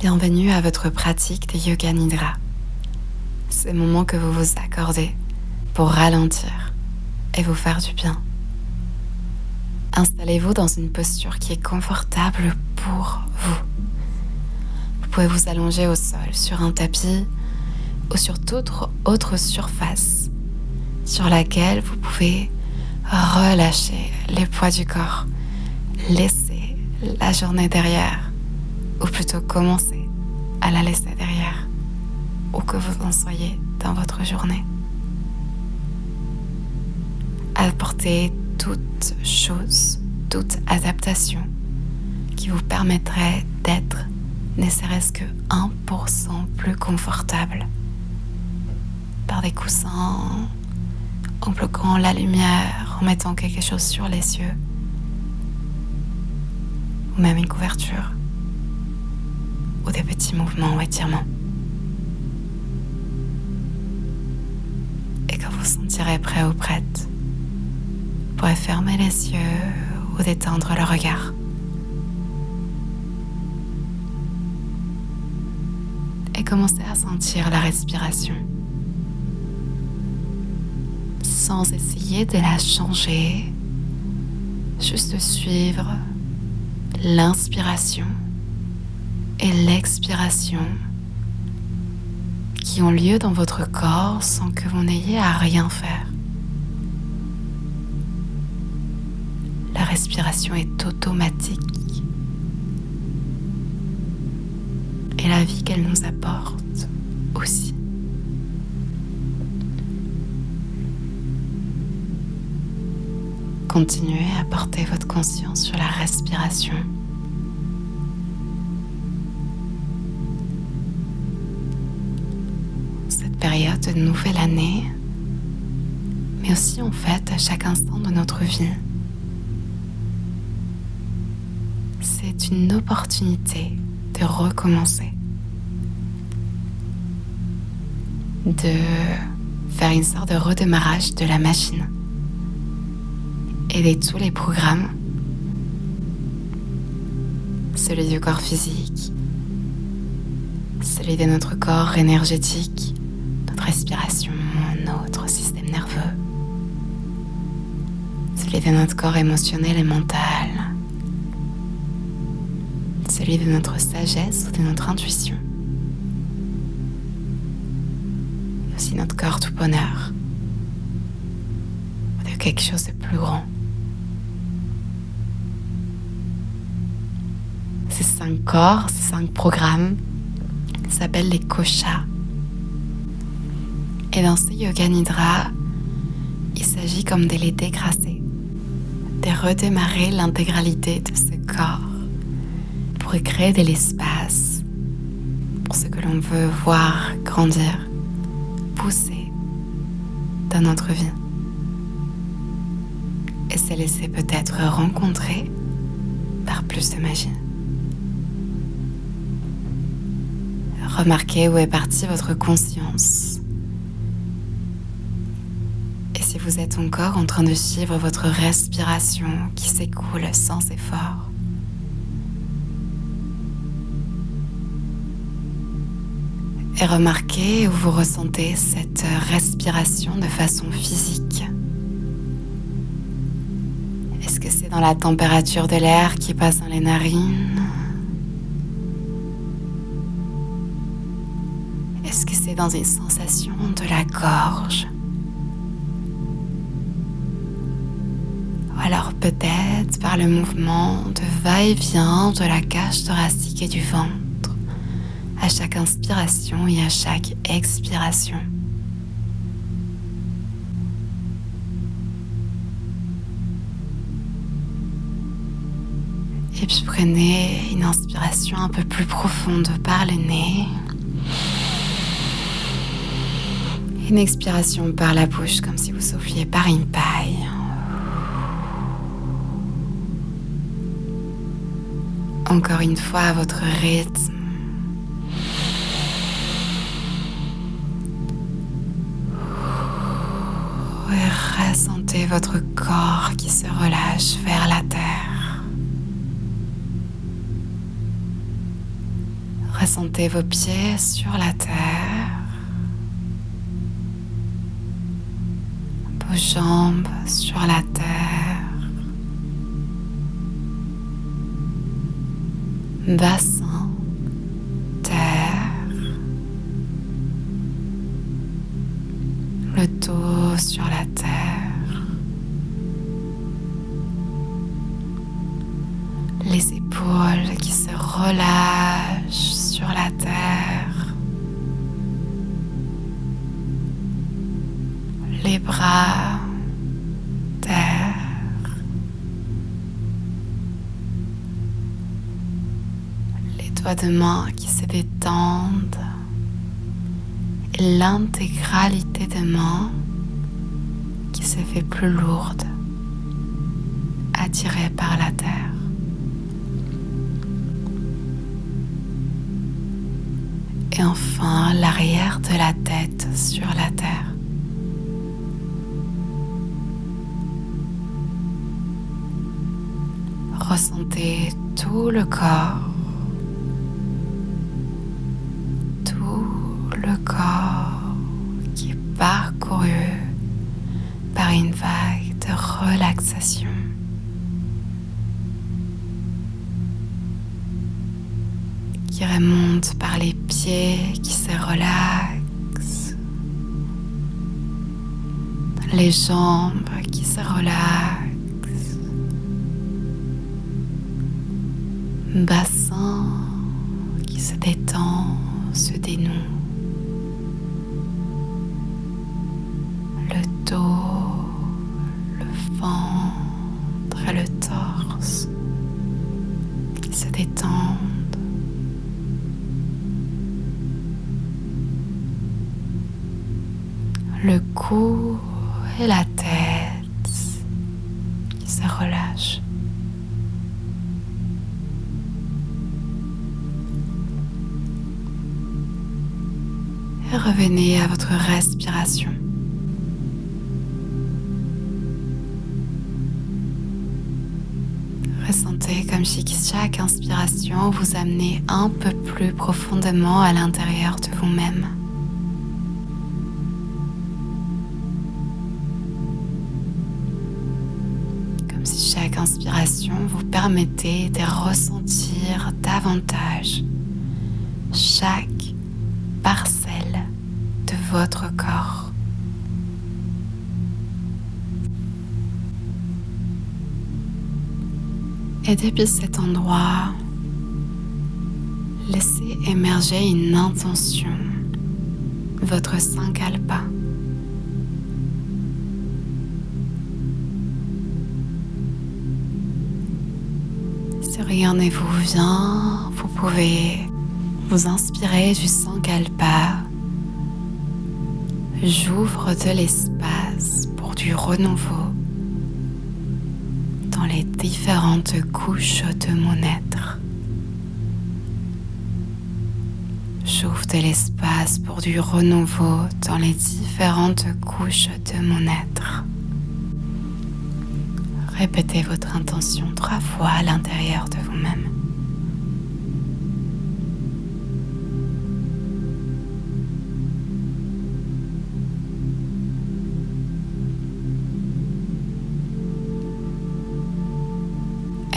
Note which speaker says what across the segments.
Speaker 1: Bienvenue à votre pratique de Yoga Nidra. Ces moments que vous vous accordez pour ralentir et vous faire du bien. Installez-vous dans une posture qui est confortable pour vous. Vous pouvez vous allonger au sol sur un tapis ou sur toute autre surface sur laquelle vous pouvez relâcher les poids du corps, laisser la journée derrière, ou plutôt commencer à la laisser derrière, où que vous en soyez dans votre journée. Apportez toute chose, toute adaptation qui vous permettrait d'être ne serait-ce que 1% plus confortable, par des coussins, en bloquant la lumière, en mettant quelque chose sur les yeux, ou même une couverture, ou des petits mouvements ou étirements. Et quand vous vous sentirez prêt ou prête, vous pourrez fermer les yeux ou détendre le regard. Et commencer à sentir la respiration, sans essayer de la changer, juste suivre l'inspiration et l'expiration qui ont lieu dans votre corps sans que vous n'ayez à rien faire. La respiration est automatique et la vie qu'elle nous apporte aussi. Continuez à porter votre conscience sur la respiration. Période de nouvelle année, mais aussi en fait à chaque instant de notre vie. C'est une opportunité de recommencer, de faire une sorte de redémarrage de la machine et de tous les programmes, celui du corps physique, celui de notre corps énergétique, respiration, notre système nerveux, celui de notre corps émotionnel et mental, celui de notre sagesse ou de notre intuition, et aussi notre corps tout bonheur, ou de quelque chose de plus grand. Ces 5 corps, ces 5 programmes s'appellent les koshas. Et dans ce Yoga Nidra, il s'agit comme de les dégrasser, de redémarrer l'intégralité de ce corps pour créer de l'espace pour ce que l'on veut voir grandir, pousser dans notre vie. Et se laisser peut-être rencontrer par plus de magie. Remarquez où est partie votre conscience. Si vous êtes encore en train de suivre votre respiration qui s'écoule sans effort, et remarquez où vous ressentez cette respiration de façon physique. Est-ce que c'est dans la température de l'air qui passe dans les narines? Est-ce que c'est dans une sensation de la gorge? Alors peut-être par le mouvement de va-et-vient de la cage thoracique et du ventre, à chaque inspiration et à chaque expiration. Et puis prenez une inspiration un peu plus profonde par le nez. Une expiration par la bouche comme si vous souffliez par une paille. Encore une fois à votre rythme. Et ressentez votre corps qui se relâche vers la terre. Ressentez vos pieds sur la terre, vos jambes sur la terre, bassin, terre, le dos sur la terre, les épaules qui se relâchent sur la terre, les bras, terre, les doigts de main qui se détendent et l'intégralité des mains qui se fait plus lourde, attirée par la terre. Et enfin, l'arrière de la tête sur la terre. Ressentez tout le corps, qui est parcouru par une vague de relaxation. Qui remonte par les pieds qui se relaxent, les jambes qui se relaxent, bassin qui se détend, se dénoue, le dos, le ventre et le torse qui se détendent. Le cou et la tête qui se relâchent. Et revenez à votre respiration. Ressentez comme si chaque inspiration vous amenait un peu plus profondément à l'intérieur de vous-même. Chaque inspiration vous permettait de ressentir davantage chaque parcelle de votre corps. Et depuis cet endroit, laissez émerger une intention, votre sankalpa. Si rien ne vous vient, vous pouvez vous inspirer du sankalpa. J'ouvre de l'espace pour du renouveau dans les différentes couches de mon être. J'ouvre de l'espace pour du renouveau dans les différentes couches de mon être. Répétez votre intention 3 fois à l'intérieur de vous-même.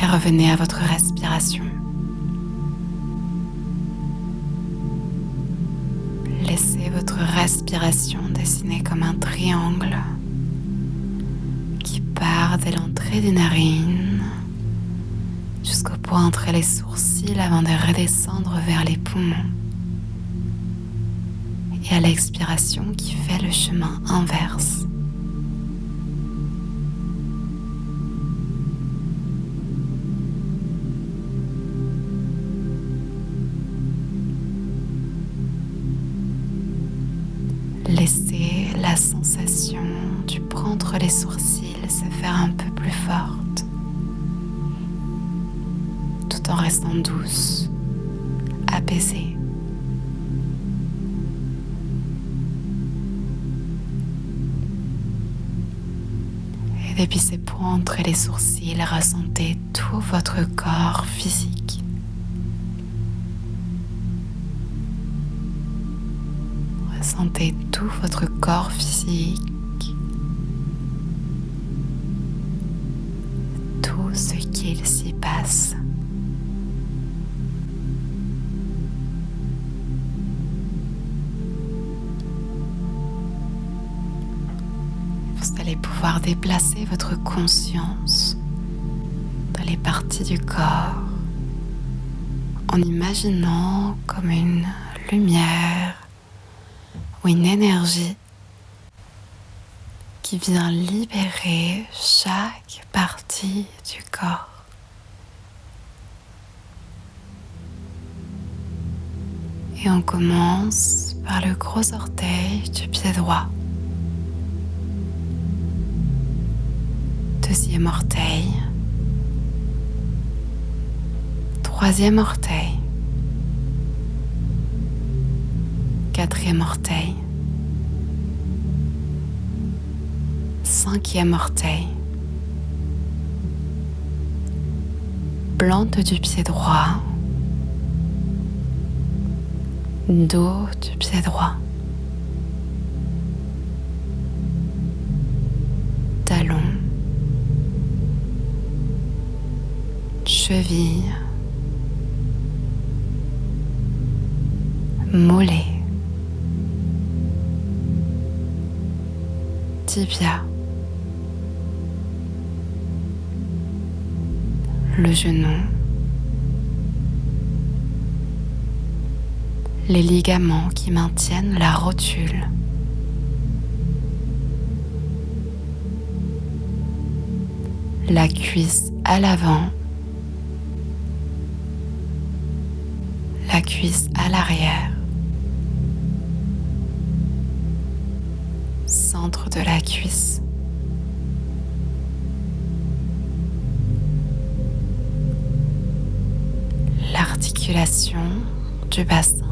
Speaker 1: Et revenez à votre respiration. Laissez votre respiration dessiner comme un triangle qui part de l'entrée des narines jusqu'au point entre les sourcils avant de redescendre vers les poumons. Et à l'expiration qui fait le chemin inverse. Laissez la sensation du prendre les sourcils se faire un peu plus forte, tout en restant douce, apaisée. Et depuis ces points entre les sourcils, ressentez tout votre corps physique. Sentez tout votre corps physique, tout ce qu'il s'y passe. Vous allez pouvoir déplacer votre conscience dans les parties du corps en imaginant comme une lumière ou une énergie qui vient libérer chaque partie du corps. Et on commence par le gros orteil du pied droit. Deuxième orteil. Troisième orteil. Quatrième orteil. Cinquième orteil. Plante du pied droit. Dos du pied droit. Talon. Cheville. Mollet. Tibia. Le genou. Les ligaments qui maintiennent la rotule. La cuisse à l'avant. La cuisse à l'arrière. Centre de la cuisse. L'articulation du bassin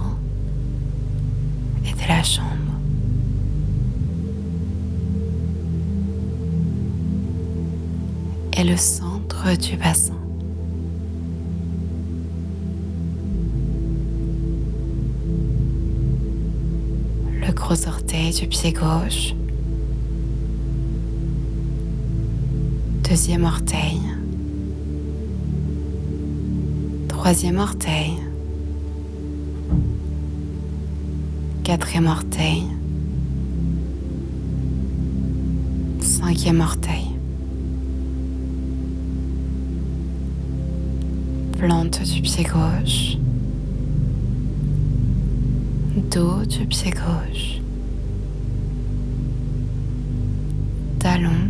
Speaker 1: et de la jambe. Et le centre du bassin. Le gros orteil du pied gauche. Deuxième orteil. Troisième orteil. Quatrième orteil. Cinquième orteil. Plante du pied gauche. Dos du pied gauche. Talon.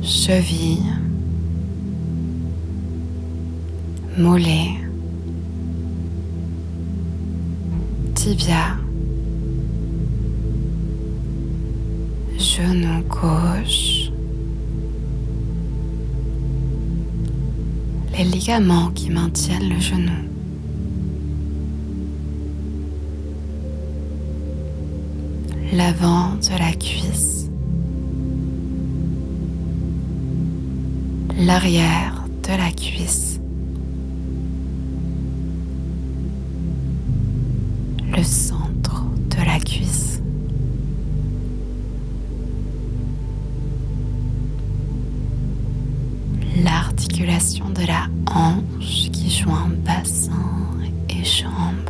Speaker 1: Cheville. Mollet. Tibia. Genou gauche. Les ligaments qui maintiennent le genou. L'avant de la cuisse. L'arrière de la cuisse. Le centre de la cuisse. L'articulation de la hanche qui joint bassin et jambe.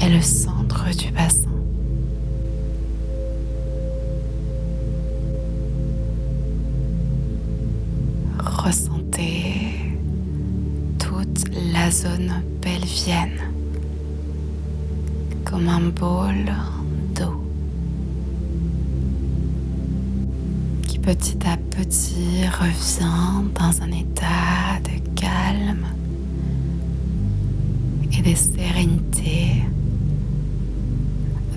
Speaker 1: Et le centre du bassin. Ressentez toute la zone pelvienne comme un bol d'eau qui petit à petit revient dans un état de calme et de sérénité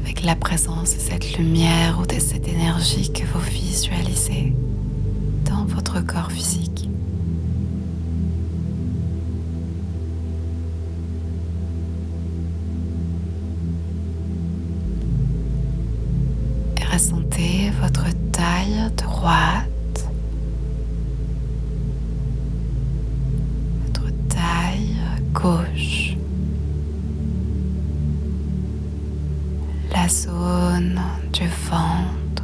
Speaker 1: avec la présence de cette lumière ou de cette énergie que vous visualisez dans votre corps physique. Et ressentez votre taille droite gauche, la zone du ventre,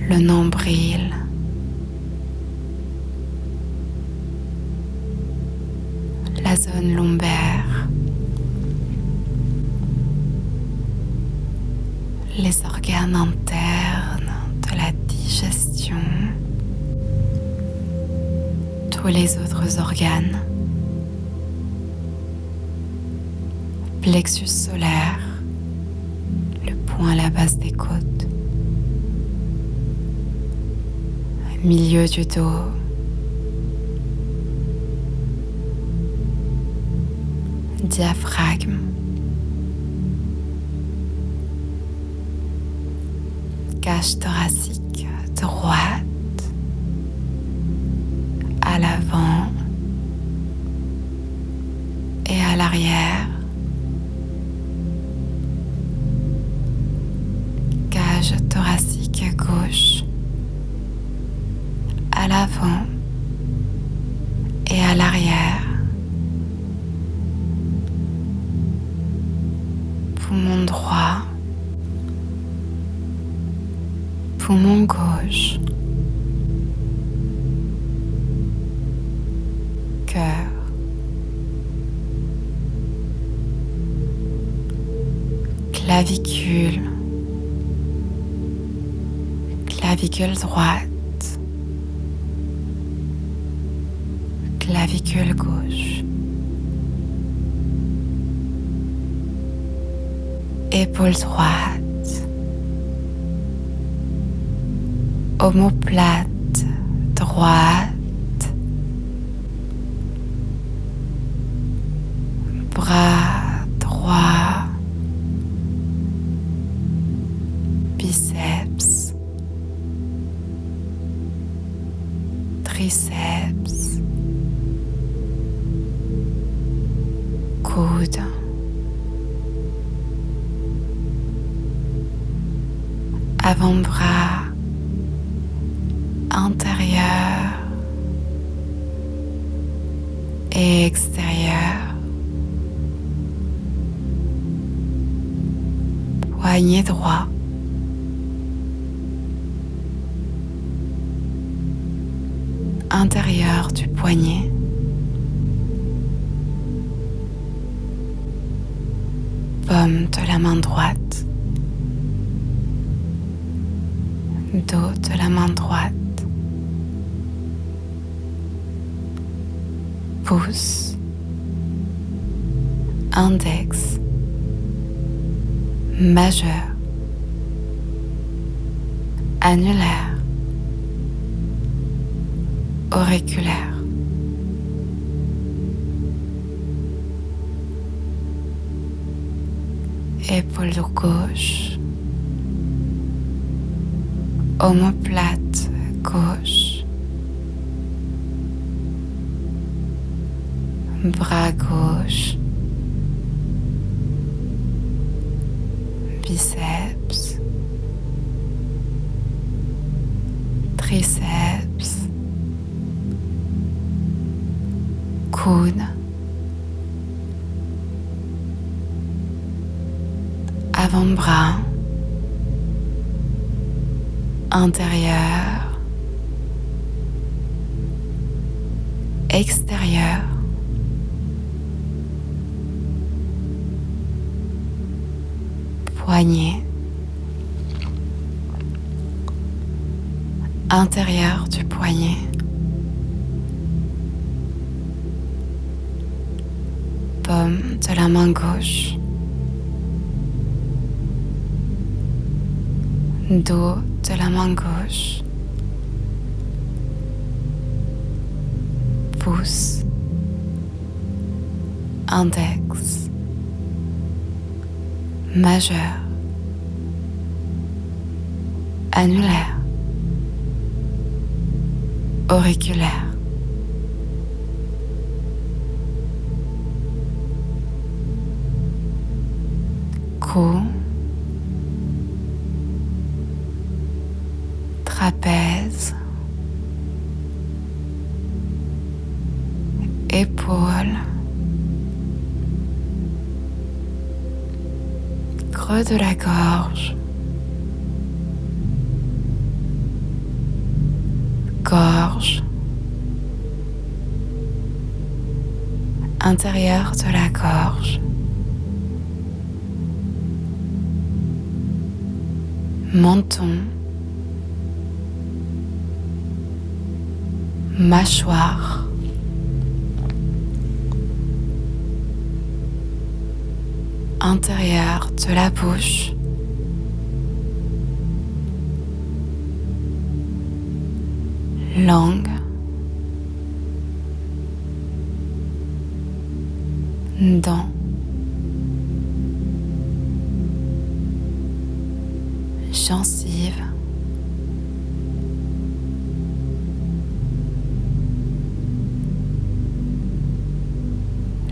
Speaker 1: le nombril, la zone lombaire, les organes internes de la digestion, tous les autres organes, plexus solaire, le point à la base des côtes, milieu du dos, diaphragme, cage thoracique droite, à l'avant et à l'arrière, cage thoracique gauche, à l'avant et à l'arrière, poumon droit, poumon gauche, cœur, clavicule, clavicule droite, clavicule gauche, épaule droite, omoplate droite, bras droit, biceps, triceps, coude, avant-bras intérieur et extérieur, poignet droit, intérieur du poignet, paume de la main droite, dos de la main droite, pouce, index, majeur, annulaire, auriculaire, épaule gauche, omoplate gauche, bras gauche, biceps, triceps, coude, avant-bras, intérieur, extérieur, poignet, intérieur du poignet, paume de la main gauche, dos de la main gauche, pouce, index, majeur, annulaire, auriculaire, cou, trapèze, épaules, creux de la gorge, gorge, intérieur de la gorge, menton, mâchoire, intérieur de la bouche, langue, dents, gencives,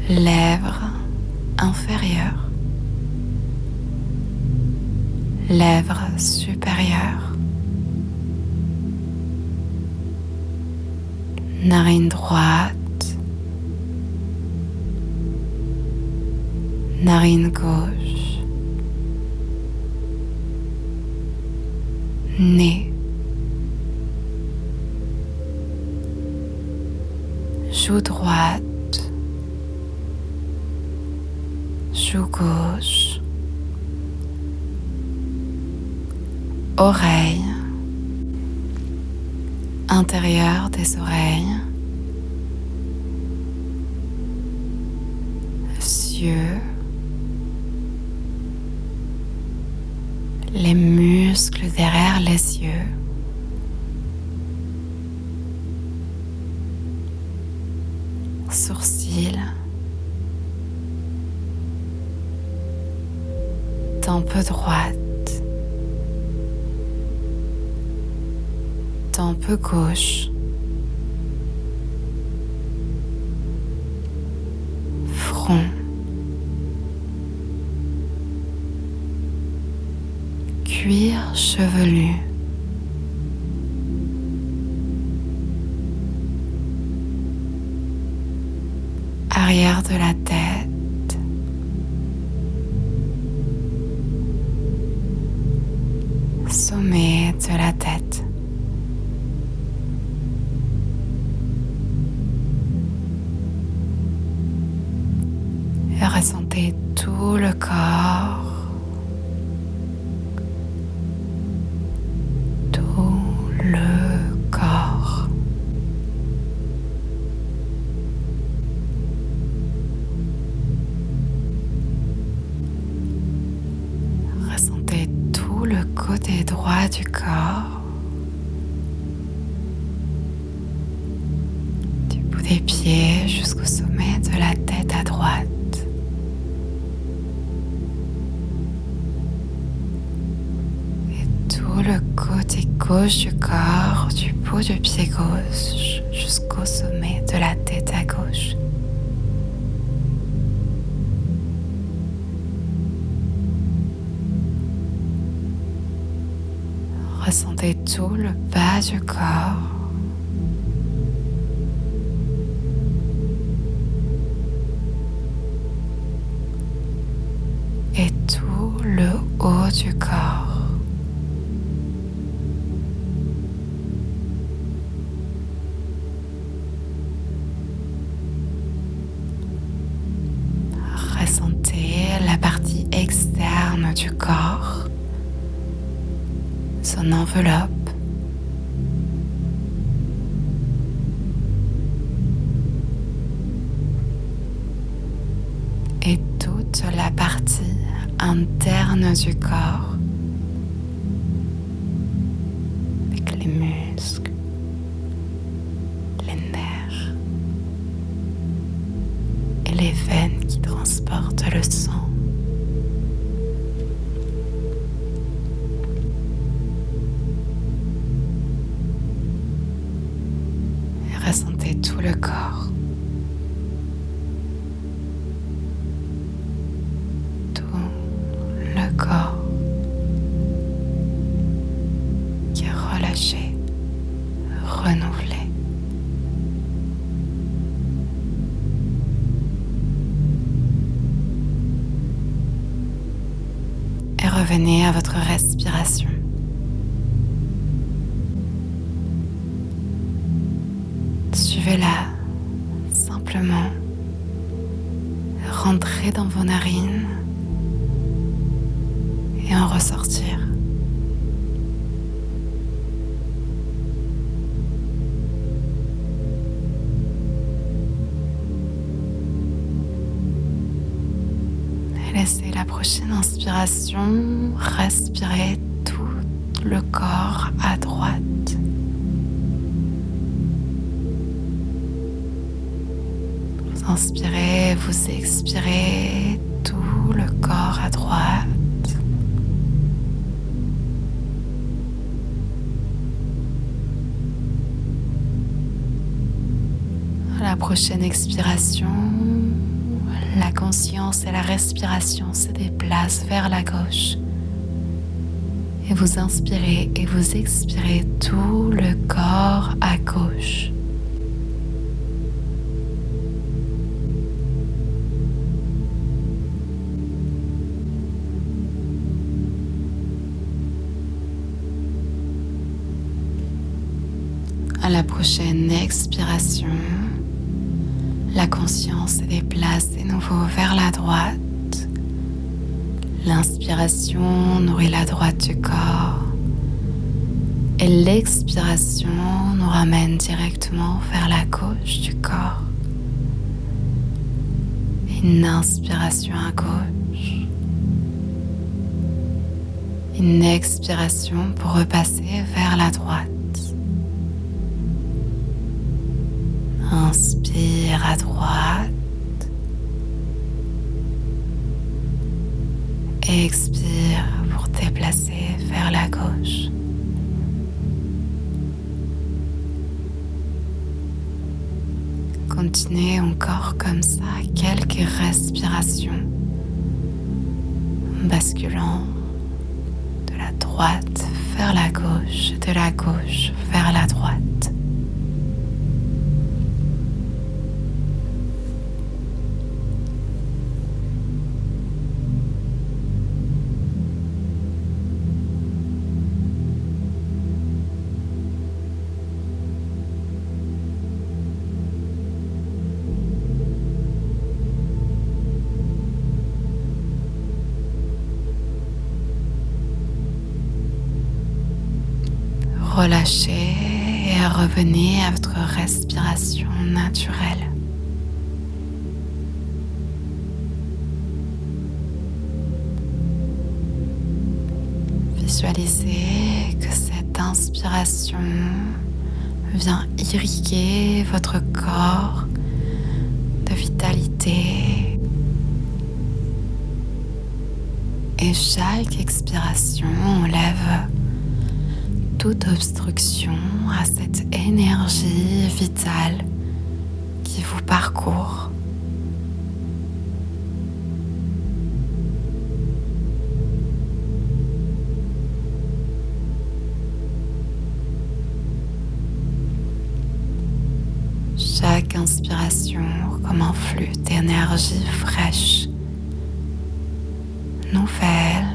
Speaker 1: lèvres inférieures, lèvres supérieures, narine droite, narine gauche, nez, joue droite, joue gauche, oreille, intérieur des oreilles, yeux, les muscles derrière les yeux, sourcils, tempe droite, tempe gauche, front, cuir chevelu, arrière de la tête, sommet de la tête, et ressentez tout le corps, ressentez tout le côté droit du corps, du bout des pieds jusqu'au sommet de la tête à droite. Le côté gauche du corps, du bout du pied gauche jusqu'au sommet de la tête à gauche. Ressentez tout le bas du corps. Et tout le haut du corps. Ressentez la partie externe du corps, son enveloppe, et toute la partie interne du corps, avec les muscles, les nerfs et les veines qui transportent le sang. Et ressentez tout le corps. Tout le corps qui est relâché, renouvelé. revenez à votre respiration. Suivez-la simplement. Rentrez dans vos narines et en ressortir. Laissez la prochaine inspiration respirer tout le corps à droite. Vous inspirez, vous expirez tout le corps à droite. À la prochaine expiration, la conscience et la respiration se déplacent vers la gauche. Et vous inspirez et vous expirez tout le corps à gauche. À la prochaine expiration, la conscience se déplace de nouveau vers la droite. L'inspiration nourrit la droite du corps et l'expiration nous ramène directement vers la gauche du corps. Une inspiration à gauche. Une expiration pour repasser vers la droite. Inspire à droite. Expire pour déplacer vers la gauche. Continuez encore comme ça quelques respirations, basculant de la droite vers la gauche, de la gauche vers la droite. Relâchez et revenez à votre respiration naturelle. Visualisez que cette inspiration vient irriguer votre corps de vitalité. Et chaque expiration enlève toute obstruction à cette énergie vitale qui vous parcourt. Chaque inspiration comme un flux d'énergie fraîche, nouvelle.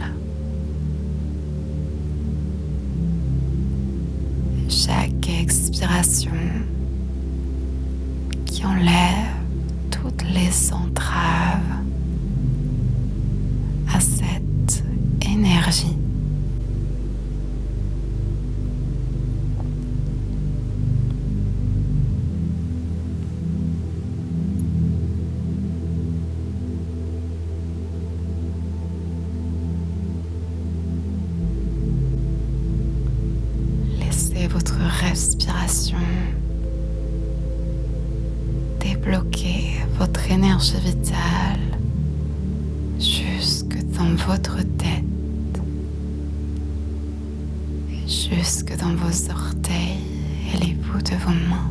Speaker 1: Chaque expiration qui enlève toutes les entraves à cette énergie. Votre respiration, débloquez votre énergie vitale jusque dans votre tête, jusque dans vos orteils et les bouts de vos mains.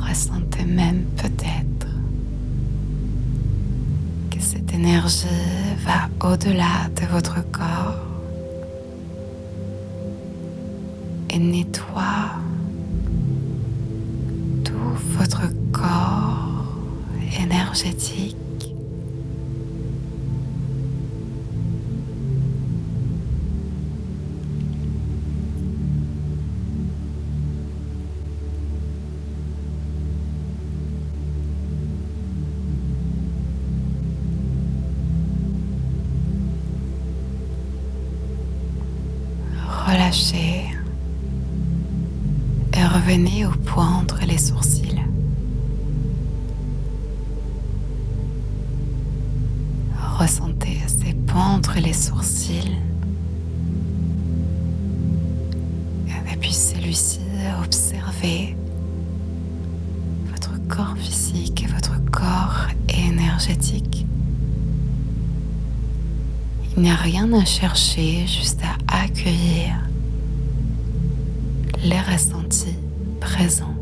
Speaker 1: Ressentez même peut-être que cette énergie va au-delà de votre corps nettoie tout votre corps énergétique. Relâchez et revenez au point entre les sourcils. Ressentez ces points entre les sourcils. Et depuis celui-ci, observez votre corps physique et votre corps énergétique. Il n'y a rien à chercher, juste à accueillir les ressentis présents.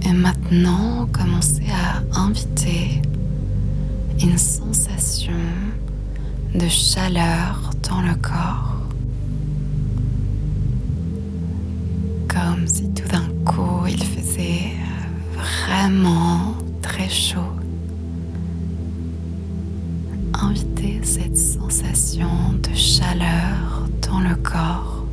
Speaker 1: Et maintenant, commencez à inviter une sensation de chaleur dans le corps. Comme si tout d'un coup il faisait vraiment très chaud. Invitez cette sensation de chaleur dans le corps.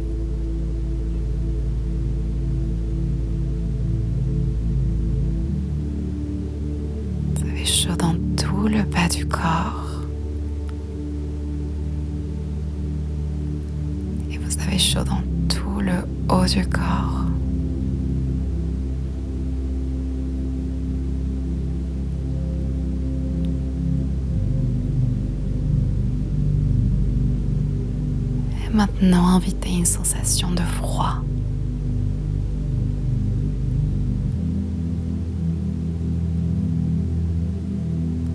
Speaker 1: Vous avez chaud dans tout le bas du corps. Vous avez chaud dans tout le haut du corps. Et maintenant, invitez une sensation de froid.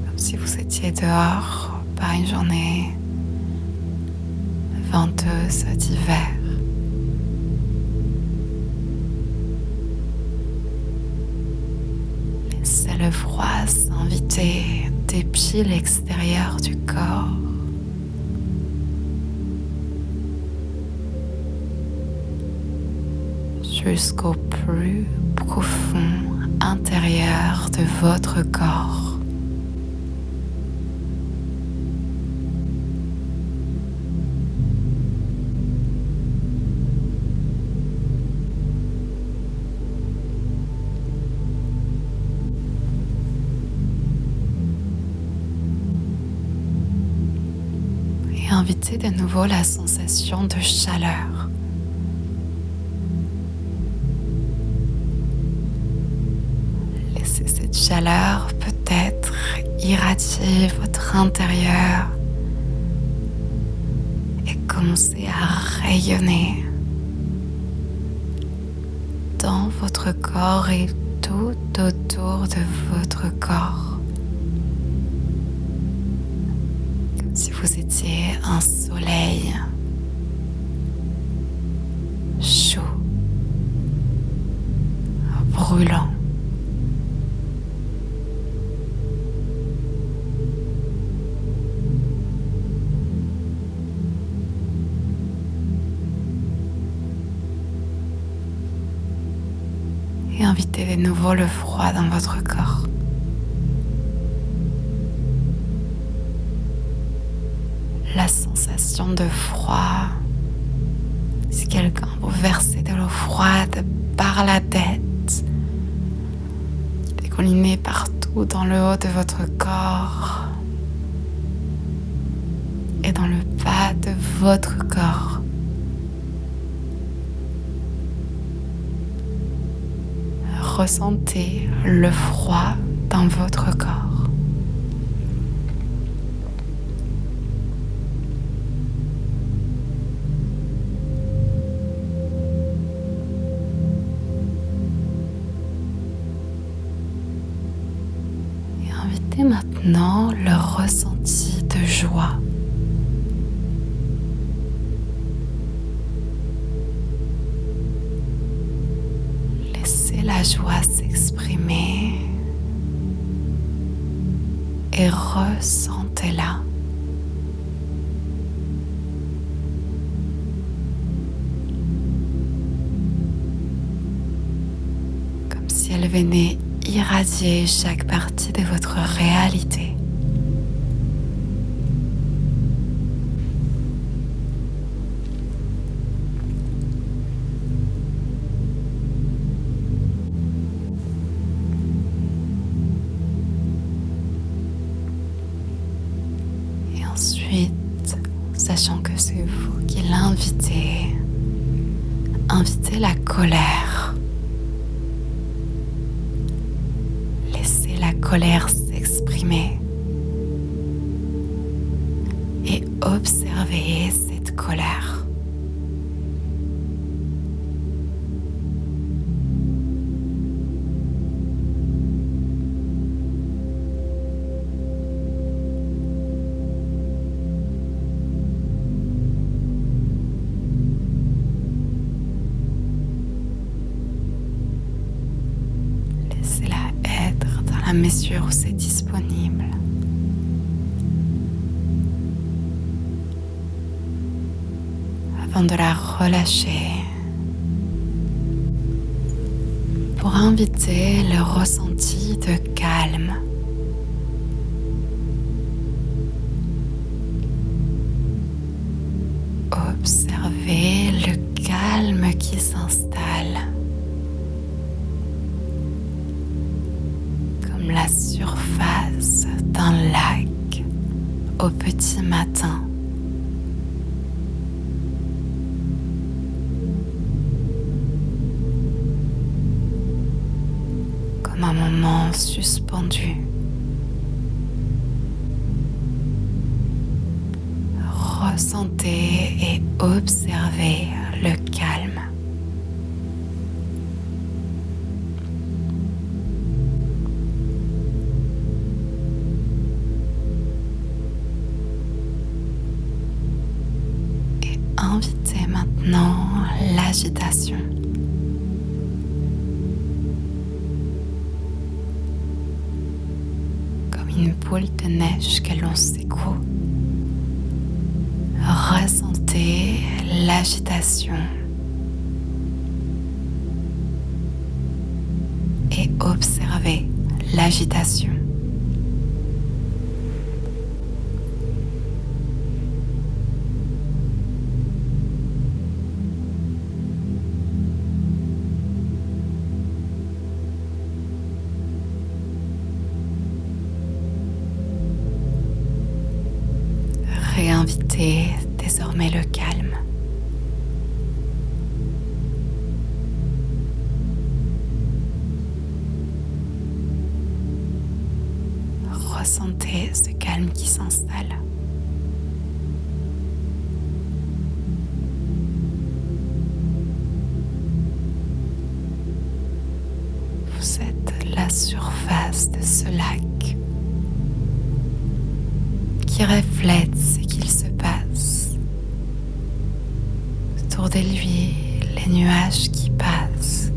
Speaker 1: Comme si vous étiez dehors par une journée venteuse d'hiver. Laissez le froid s'inviter depuis l'extérieur du corps. Jusqu'au plus profond intérieur de votre corps. Et invitez de nouveau la sensation de chaleur. Laissez cette chaleur peut-être irradier votre intérieur et commencer à rayonner dans votre corps et tout autour de votre corps. Comme si vous étiez un soleil chaud, brûlant. Et invitez de nouveau le froid dans votre corps. La sensation de froid, si quelqu'un vous versait de l'eau froide par la tête, dégoulinez partout dans le haut de votre corps et dans le bas de votre corps. Ressentez le froid dans votre corps. Et invitez maintenant le ressenti de joie. la joie s'exprimer et ressentez-la. Comme si elle venait irradier chaque partie de votre réalité. Ensuite, sachant que c'est vous qui l'invitez, invitez la colère. Laissez la colère s'exprimer et observez cette colère. À mesure où c'est disponible. Avant de la relâcher, pour inviter le ressenti de calme. Observez le calme qui s'installe. La surface d'un lac au petit matin. Comme un moment suspendu. Ressentez et observez le calme. Invitez maintenant l'agitation. Comme une boule de neige que l'on secoue. Ressentez l'agitation et observez l'agitation. Réinvitez désormais le calme. Ressentez ce calme qui s'installe. Vous êtes la surface de ce lac qui reflète ce qu'il se passe. Autour de lui, les nuages qui passent,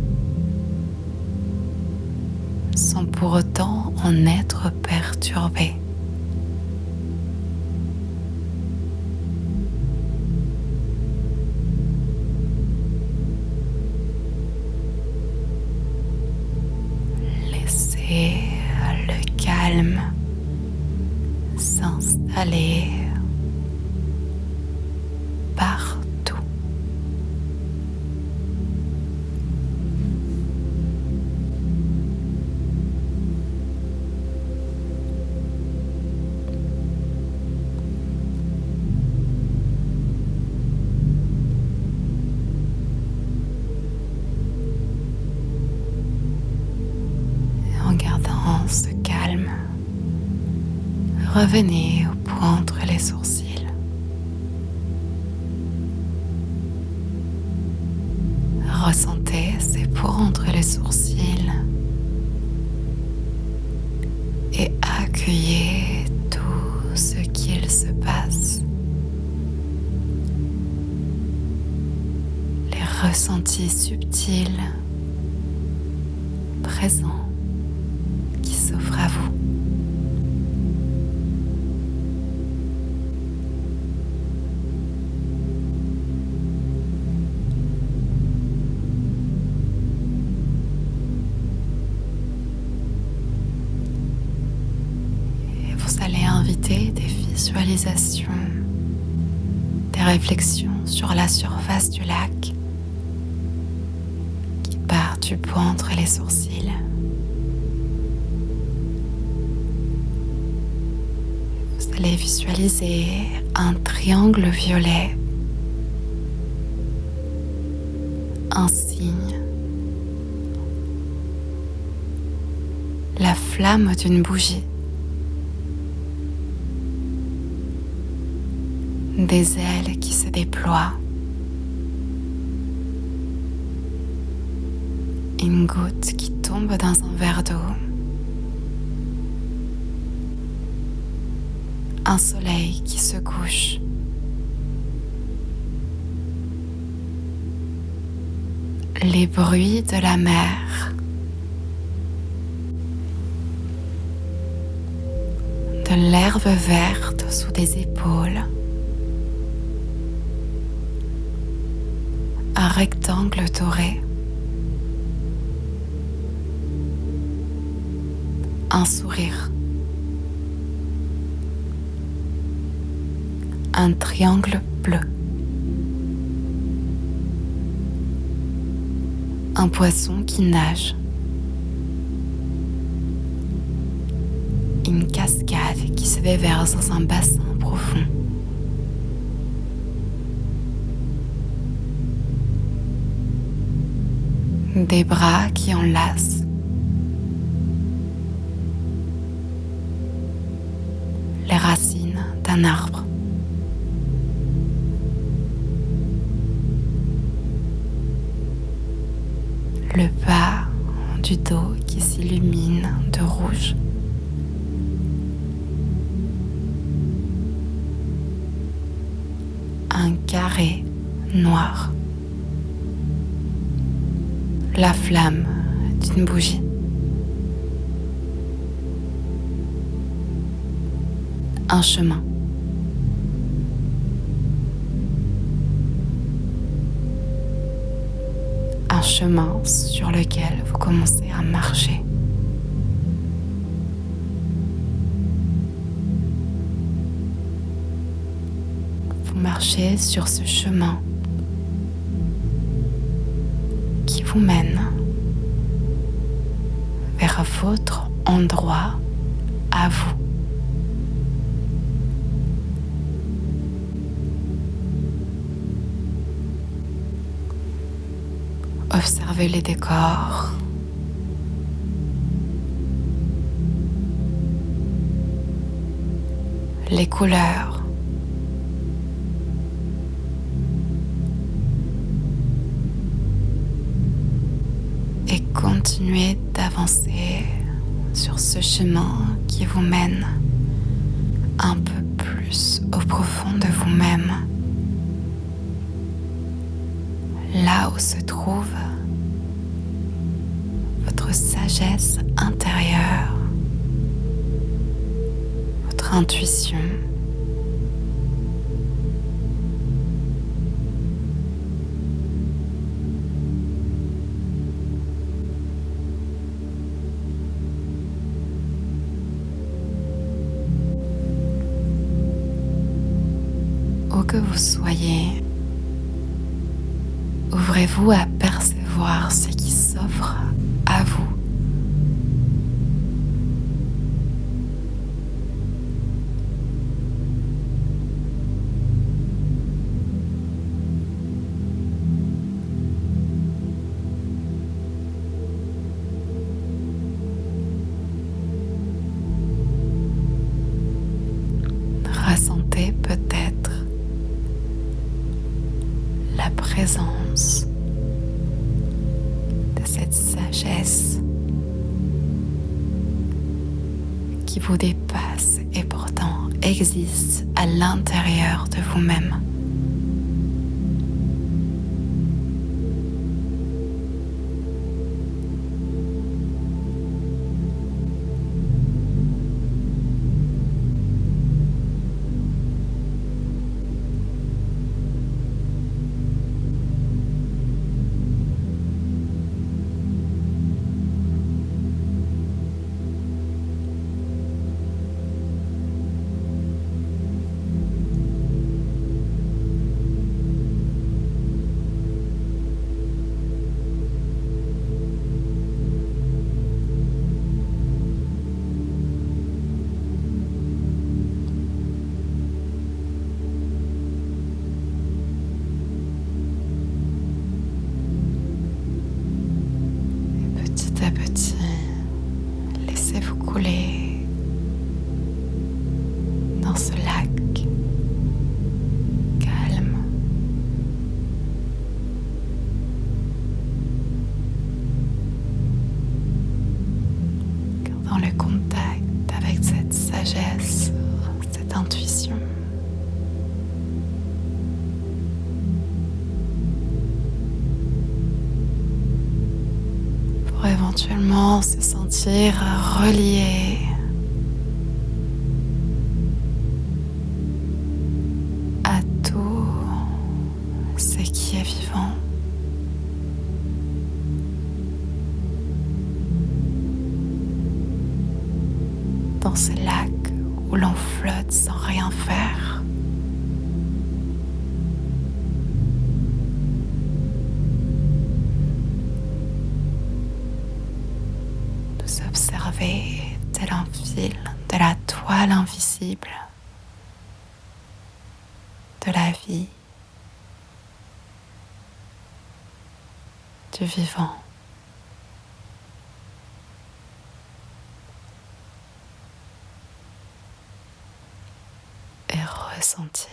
Speaker 1: sans pour autant en être perturbés. Laissez le calme s'installer partout. Et en gardant ce calme, revenez au point entre les sourcils. Ressentez ces points entre les sourcils et accueillez tout ce qu'il se passe. Les ressentis subtils présent qui s'offre à vous. Et vous allez inviter des visualisations, des réflexions sur la surface du lac qui part du bout entre les sourcils. Vous allez visualiser un triangle violet, un cygne, la flamme d'une bougie, des ailes qui se déploient, une goutte qui tombe dans un verre d'eau, un soleil qui se couche, les bruits de la mer, de l'herbe verte sous des épaules, un rectangle doré, un sourire, un triangle bleu, un poisson qui nage, une cascade qui se déverse dans un bassin profond, des bras qui enlacent, les racines d'un arbre, le bas du dos qui s'illumine de rouge, un carré noir, la flamme d'une bougie, un chemin, un chemin sur lequel vous commencez à marcher. Vous marchez sur ce chemin qui vous mène vers votre endroit à vous. Observez les décors, les couleurs, et continuez d'avancer sur ce chemin qui vous mène un peu plus au profond de vous-même, là où se trouve votre sagesse intérieure, votre intuition. Où que vous soyez, ouvrez-vous à percevoir ce qui s'offre à vous. Ressentez peut-être la présence de cette sagesse qui vous dépasse et pourtant existe à l'intérieur de vous-même. à petit, laissez-vous couler dans ce lac calme. Gardant le contact avec cette sagesse, cette intuition. Pour éventuellement se sentir relié à tout ce qui est vivant. Dans ce lac où l'on flotte sans rien faire. Nous observer tel un fil de la toile invisible de la vie, du vivant. Et ressentir.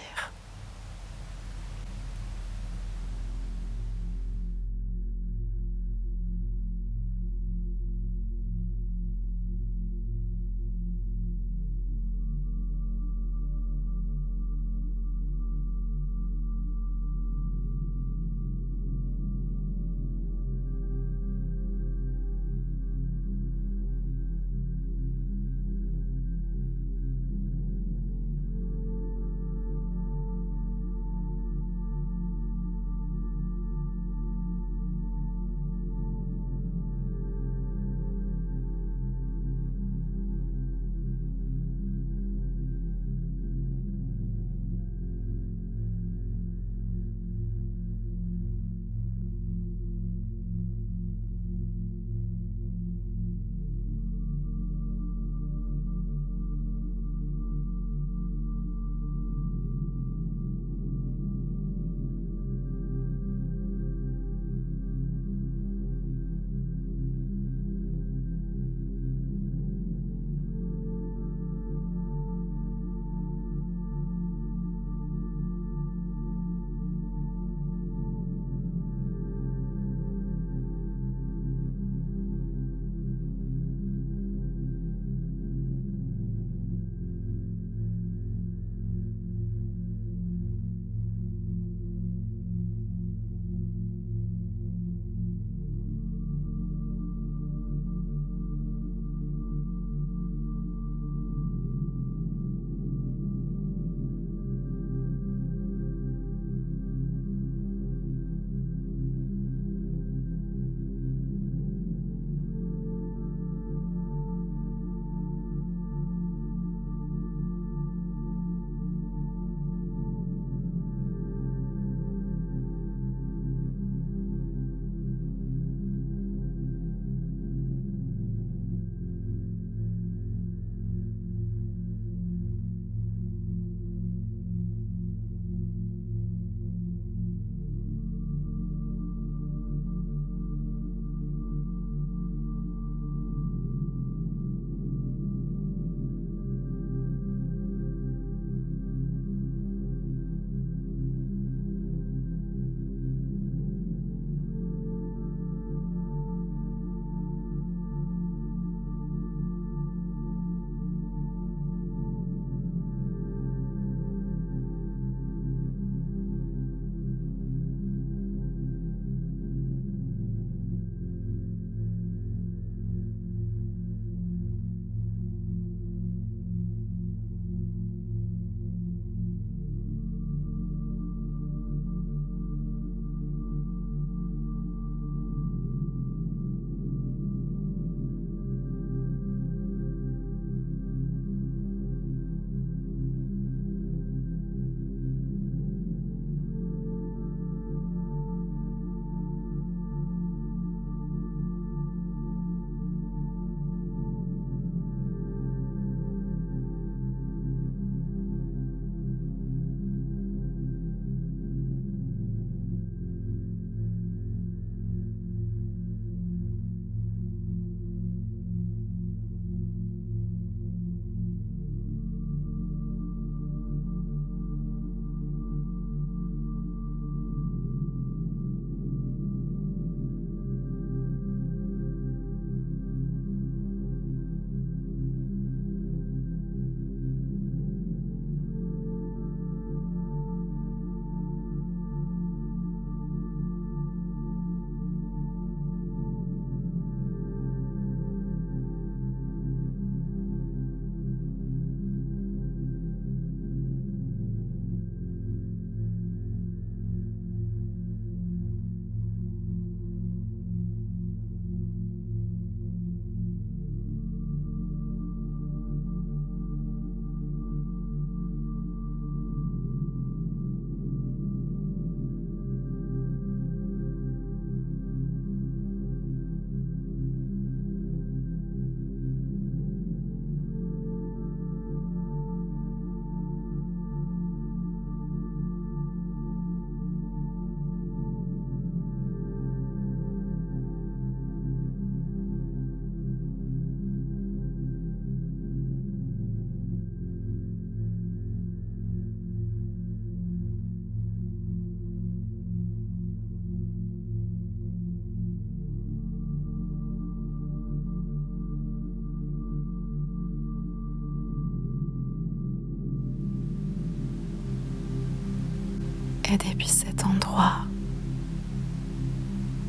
Speaker 1: et depuis cet endroit,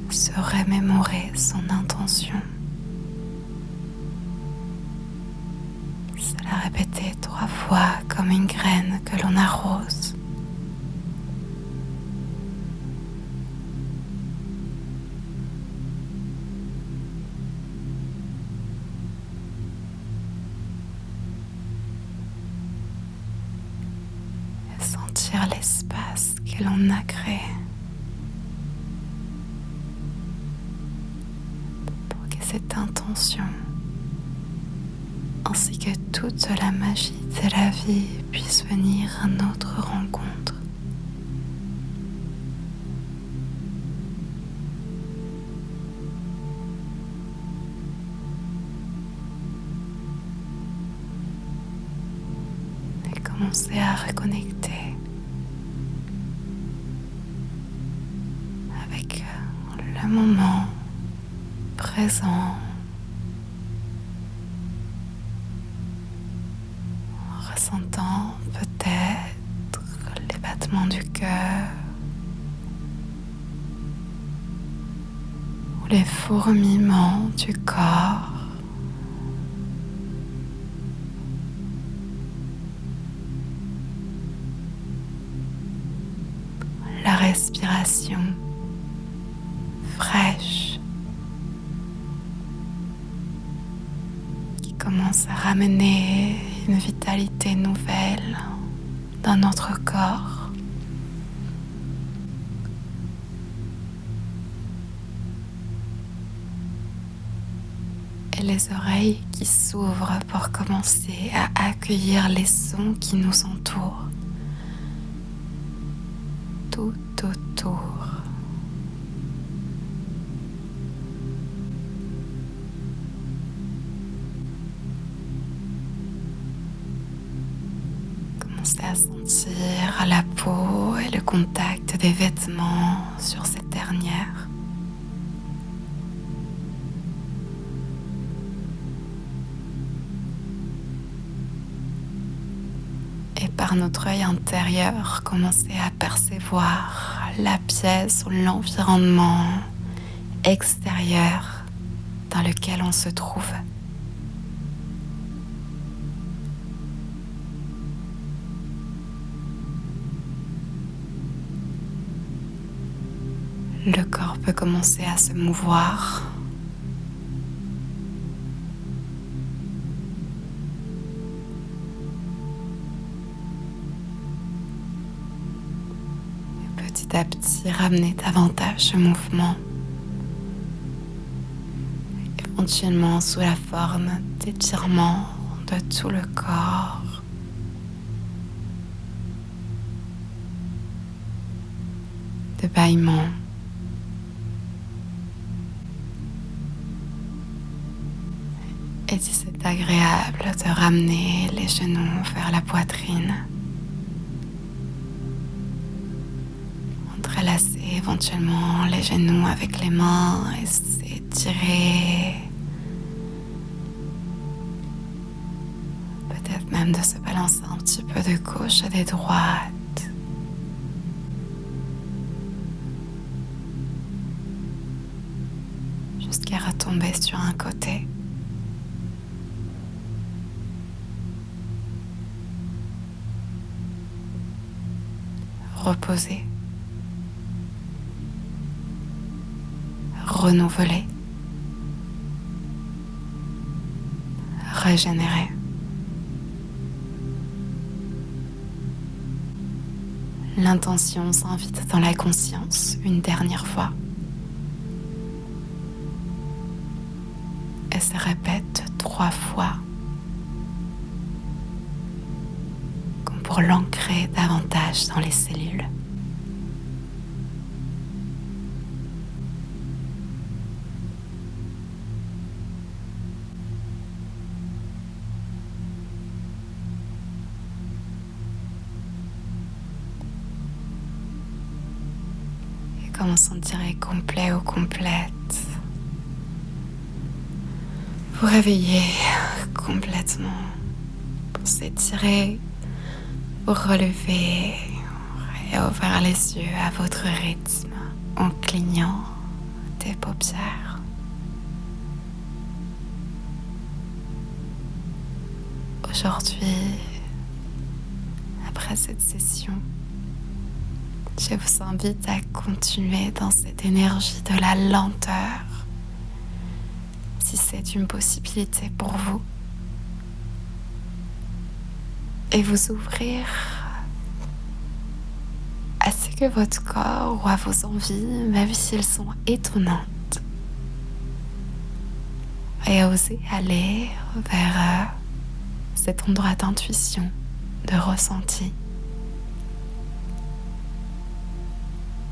Speaker 1: se remémorer son intention. Se la répéter 3 fois comme une graine que l'on arrose. Et sentir l'espace que l'on a créé. Cette intention, ainsi que toute la magie de la vie puisse venir à notre rencontre. Et commencer à reconnecter avec le moment présent, en ressentant peut-être les battements du cœur ou les fourmillements du corps. La respiration fraîche commence à ramener une vitalité nouvelle dans notre corps. Et les oreilles qui s'ouvrent pour commencer à accueillir les sons qui nous entourent. Tout autour. À sentir la peau et le contact des vêtements sur cette dernière. Et par notre œil intérieur, commencer à percevoir la pièce ou l'environnement extérieur dans lequel on se trouve. Le corps peut commencer à se mouvoir. Et petit à petit, ramener davantage ce mouvement. Éventuellement sous la forme d'étirement de tout le corps. De bâillement. Et si c'est agréable de ramener les genoux vers la poitrine, entrelacer éventuellement les genoux avec les mains et s'étirer. Peut-être même de se balancer un petit peu de gauche et de droite. Jusqu'à retomber sur un côté. Reposer, renouveler, régénérer. L'intention s'invite dans la conscience une dernière fois et se répète 3 fois comme pour l'ancrer davantage dans les cellules. Comme on se sentirait complet ou complète. Vous réveillez complètement pour s'étirer, vous relever, et ouvrir les yeux à votre rythme en clignant des paupières. Aujourd'hui, après cette session, je vous invite à continuer dans cette énergie de la lenteur, si c'est une possibilité pour vous, et vous ouvrir à ce que votre corps ou à vos envies, même si elles sont étonnantes, et à oser aller vers cet endroit d'intuition, de ressenti,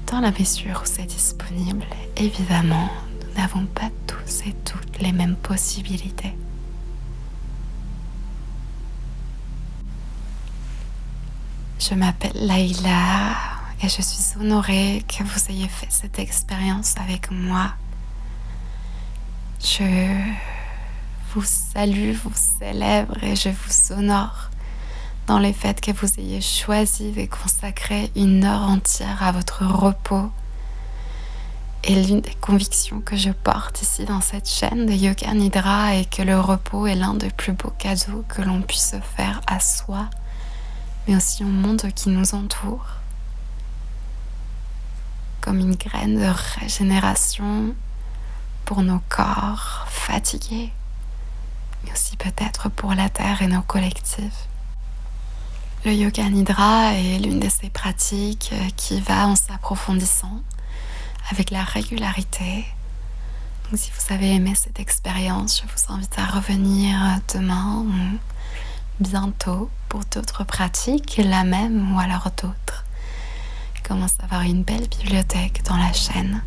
Speaker 1: dans la mesure où c'est disponible. Évidemment, nous n'avons pas tous et toutes les mêmes possibilités. Je m'appelle Laïla et je suis honorée que vous ayez fait cette expérience avec moi. Je vous salue, vous célèbre et je vous honore dans le fait que vous ayez choisi de consacrer 1 heure entière à votre repos. Et l'une des convictions que je porte ici dans cette chaîne de Yoga Nidra est que le repos est l'un des plus beaux cadeaux que l'on puisse faire à soi, mais aussi au monde qui nous entoure, comme une graine de régénération pour nos corps fatigués, mais aussi peut-être pour la Terre et nos collectifs. Le Yoga Nidra est l'une de ces pratiques qui va en s'approfondissant avec la régularité. Donc si vous avez aimé cette expérience, je vous invite à revenir demain ou bientôt pour d'autres pratiques, la même ou alors d'autres. Il commence à avoir une belle bibliothèque dans la chaîne.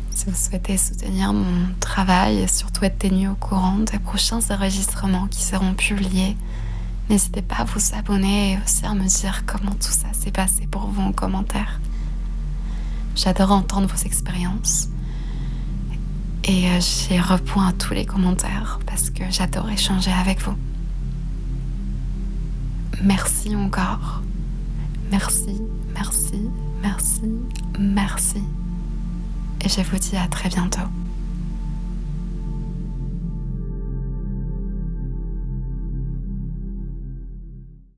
Speaker 1: Si vous souhaitez soutenir mon travail et surtout être tenu au courant des prochains enregistrements qui seront publiés, n'hésitez pas à vous abonner et aussi à me dire comment tout ça s'est passé pour vous en commentaire. J'adore entendre vos expériences et j'y réponds à tous les commentaires parce que j'adore échanger avec vous. Merci encore. Merci, merci, merci, merci. Et je vous dis à très bientôt.